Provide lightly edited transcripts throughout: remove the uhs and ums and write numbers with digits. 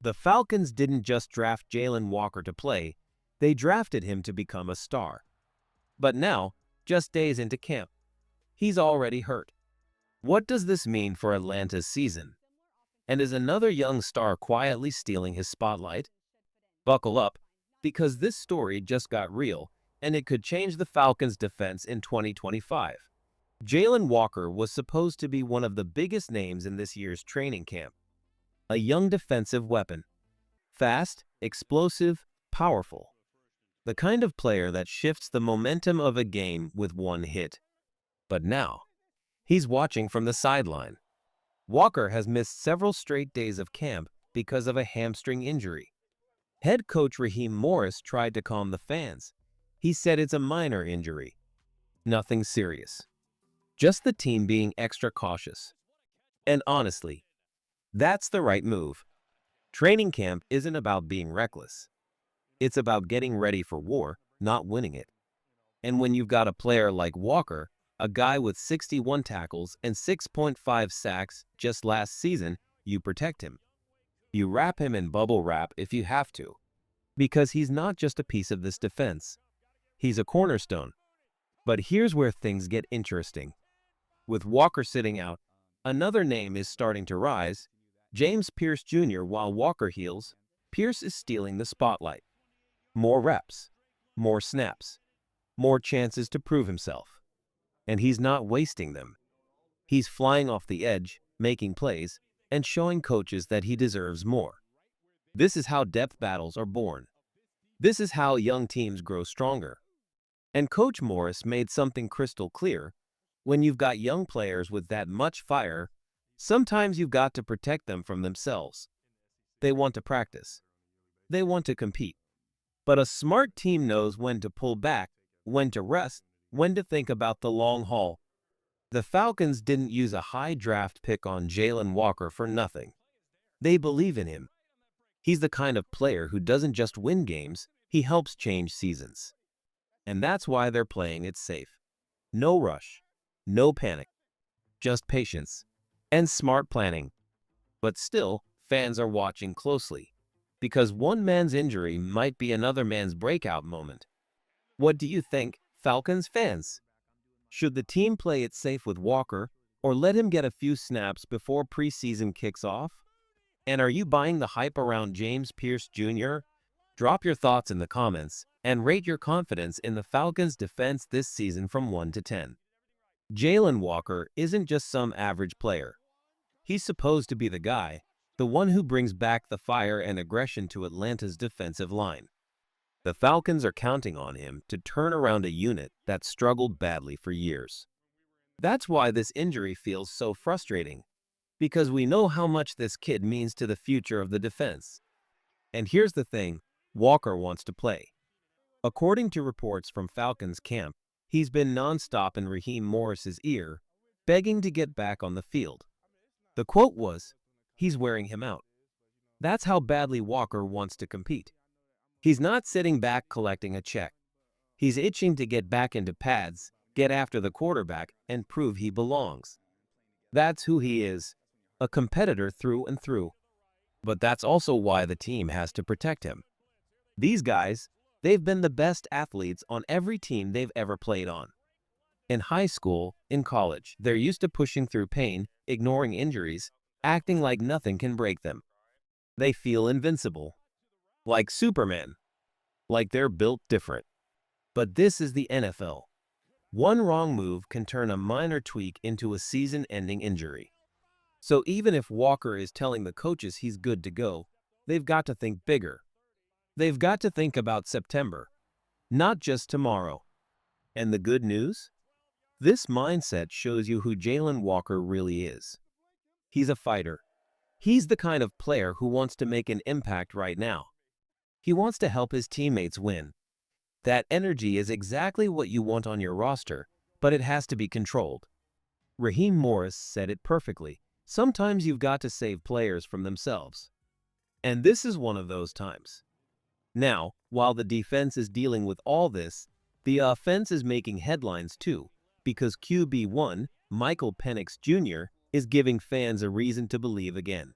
The Falcons didn't just draft Jaylen Walker to play, they drafted him to become a star. But now, just days into camp, he's already hurt. What does this mean for Atlanta's season? And is another young star quietly stealing his spotlight? Buckle up, because this story just got real, and it could change the Falcons' defense in 2025. Jaylen Walker was supposed to be one of the biggest names in this year's training camp. A young defensive weapon. Fast, explosive, powerful. The kind of player that shifts the momentum of a game with one hit. But now, he's watching from the sideline. Walker has missed several straight days of camp because of a hamstring injury. Head coach Raheem Morris tried to calm the fans. He said it's a minor injury. Nothing serious. Just the team being extra cautious. And honestly, that's the right move. Training camp isn't about being reckless. It's about getting ready for war, not winning it. And when you've got a player like Walker, a guy with 61 tackles and 6.5 sacks just last season, you protect him. You wrap him in bubble wrap if you have to. Because he's not just a piece of this defense. He's a cornerstone. But here's where things get interesting. With Walker sitting out, another name is starting to rise. James Pierce Jr. While Walker heals, Pierce is stealing the spotlight. More reps, more snaps, more chances to prove himself. And he's not wasting them. He's flying off the edge, making plays, and showing coaches that he deserves more. This is how depth battles are born. This is how young teams grow stronger. And Coach Morris made something crystal clear. When you've got young players with that much fire, sometimes you've got to protect them from themselves. They want to practice. They want to compete. But a smart team knows when to pull back, when to rest, when to think about the long haul. The Falcons didn't use a high draft pick on Jaylen Walker for nothing. They believe in him. He's the kind of player who doesn't just win games, he helps change seasons. And that's why they're playing it safe. No rush, no panic, just patience and smart planning. But still, fans are watching closely, because one man's injury might be another man's breakout moment. What do you think, Falcons fans? Should the team play it safe with Walker, or let him get a few snaps before preseason kicks off? And are you buying the hype around James Pierce Jr.? Drop your thoughts in the comments and rate your confidence in the Falcons' defense this season from 1 to 10. Jaylen Walker isn't just some average player. He's supposed to be the guy, the one who brings back the fire and aggression to Atlanta's defensive line. The Falcons are counting on him to turn around a unit that struggled badly for years. That's why this injury feels so frustrating, because we know how much this kid means to the future of the defense. And here's the thing, Walker wants to play. According to reports from Falcons camp, he's been nonstop in Raheem Morris's ear, begging to get back on the field. The quote was, "He's wearing him out." That's how badly Walker wants to compete. He's not sitting back collecting a check. He's itching to get back into pads, get after the quarterback, and prove he belongs. That's who he is, a competitor through and through. But that's also why the team has to protect him. These guys, they've been the best athletes on every team they've ever played on. In high school, in college, they're used to pushing through pain, ignoring injuries, acting like nothing can break them. They feel invincible. Like Superman. Like they're built different. But this is the NFL. One wrong move can turn a minor tweak into a season-ending injury. So even if Walker is telling the coaches he's good to go, they've got to think bigger. They've got to think about September, not just tomorrow. And the good news? This mindset shows you who Jaylen Walker really is. He's a fighter. He's the kind of player who wants to make an impact right now. He wants to help his teammates win. That energy is exactly what you want on your roster, but it has to be controlled. Raheem Morris said it perfectly. Sometimes you've got to save players from themselves. And this is one of those times. Now, while the defense is dealing with all this, the offense is making headlines too, because QB1, Michael Penix Jr., is giving fans a reason to believe again.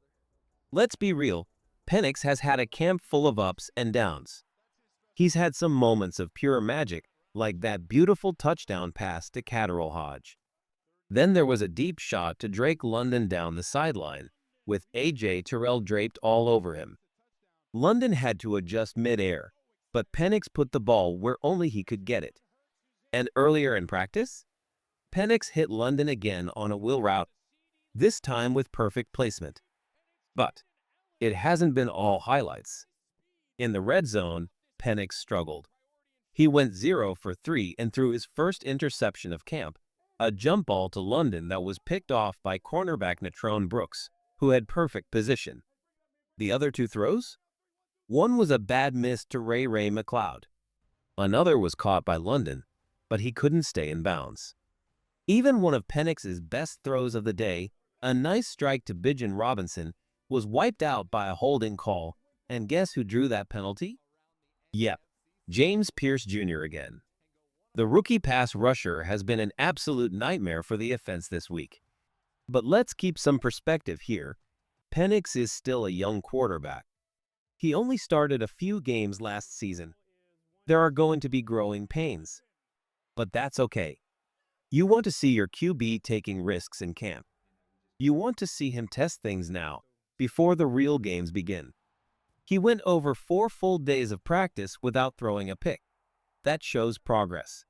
Let's be real, Penix has had a camp full of ups and downs. He's had some moments of pure magic, like that beautiful touchdown pass to Catterall Hodge. Then there was a deep shot to Drake London down the sideline, with A.J. Terrell draped all over him. London had to adjust mid-air, but Penix put the ball where only he could get it. And earlier in practice, Penix hit London again on a wheel route, this time with perfect placement. But it hasn't been all highlights. In the red zone, Penix struggled. He went 0 for 3 and threw his first interception of camp, a jump ball to London that was picked off by cornerback Natrone Brooks, who had perfect position. The other two throws? One was a bad miss to Ray McLeod. Another was caught by London, but he couldn't stay in bounds. Even one of Penix's best throws of the day, a nice strike to Bijan Robinson, was wiped out by a holding call, and guess who drew that penalty? Yep, James Pierce Jr. again. The rookie pass rusher has been an absolute nightmare for the offense this week. But let's keep some perspective here. Penix is still a young quarterback. He only started a few games last season. There are going to be growing pains. But that's okay. You want to see your QB taking risks in camp. You want to see him test things now, before the real games begin. He went over 4 full days of practice without throwing a pick. That shows progress.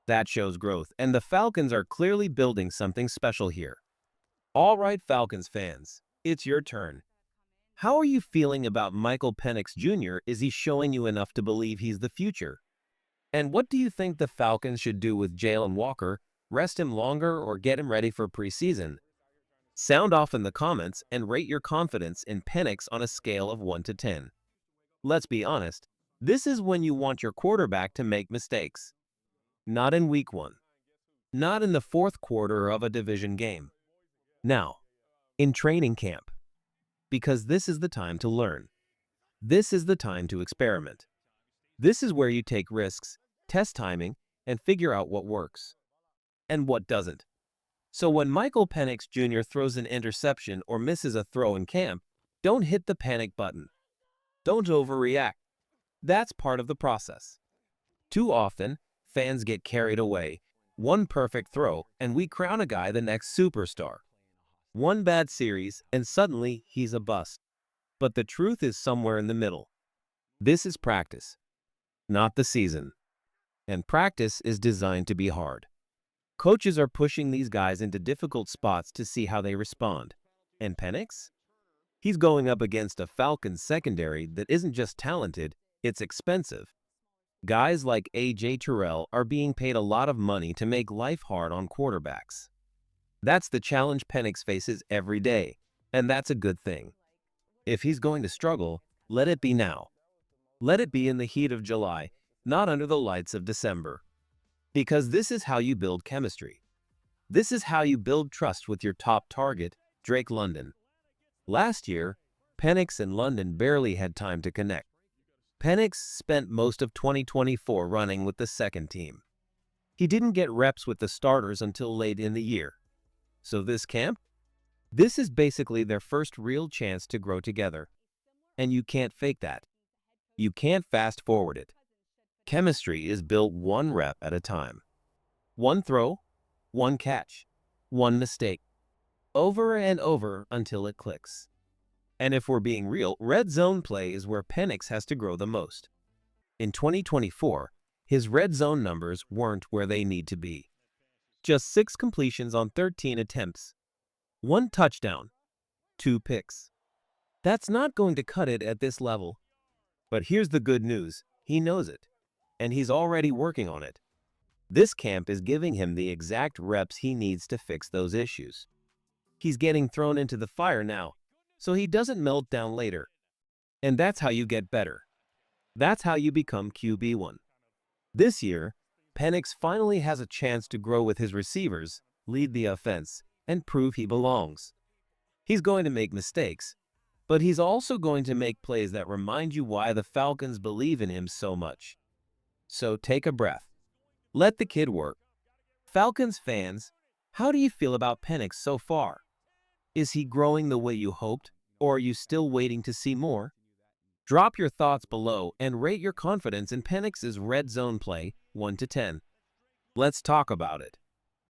That shows growth, and the Falcons are clearly building something special here. All right, Falcons fans, it's your turn. How are you feeling about Michael Penix Jr.? Is he showing you enough to believe he's the future? And what do you think the Falcons should do with Jaylen Walker? Rest him longer or get him ready for preseason? Sound off in the comments and rate your confidence in Penix on a scale of 1 to 10. Let's be honest, this is when you want your quarterback to make mistakes. Not in week 1. Not in the fourth quarter of a division game. Now, in training camp. Because this is the time to learn. This is the time to experiment. This is where you take risks, test timing, and figure out what works. And what doesn't. So when Michael Penix Jr. throws an interception or misses a throw in camp, don't hit the panic button. Don't overreact. That's part of the process. Too often, fans get carried away. One perfect throw, and we crown a guy the next superstar. One bad series, and suddenly he's a bust. But the truth is somewhere in the middle. This is practice, not the season. And practice is designed to be hard. Coaches are pushing these guys into difficult spots to see how they respond. And Penix? He's going up against a Falcons secondary that isn't just talented, it's expensive. Guys like A.J. Terrell are being paid a lot of money to make life hard on quarterbacks. That's the challenge Penix faces every day, and that's a good thing. If he's going to struggle, let it be now. Let it be in the heat of July, not under the lights of December. Because this is how you build chemistry. This is how you build trust with your top target, Drake London. Last year, Penix and London barely had time to connect. Penix spent most of 2024 running with the second team. He didn't get reps with the starters until late in the year. So this camp? This is basically their first real chance to grow together. And you can't fake that. You can't fast forward it. Chemistry is built one rep at a time. One throw, one catch, one mistake. Over and over until it clicks. And if we're being real, red zone play is where Penix has to grow the most. In 2024, his red zone numbers weren't where they need to be. Just 6 completions on 13 attempts. 1 touchdown. 2 picks. That's not going to cut it at this level. But here's the good news. He knows it. And he's already working on it. This camp is giving him the exact reps he needs to fix those issues. He's getting thrown into the fire now, so he doesn't melt down later. And that's how you get better. That's how you become QB1. This year, Penix finally has a chance to grow with his receivers, lead the offense, and prove he belongs. He's going to make mistakes, but he's also going to make plays that remind you why the Falcons believe in him so much. So take a breath. Let the kid work. Falcons fans, how do you feel about Penix so far? Is he growing the way you hoped, or are you still waiting to see more? Drop your thoughts below and rate your confidence in Penix's red zone play 1 to 10. Let's talk about it.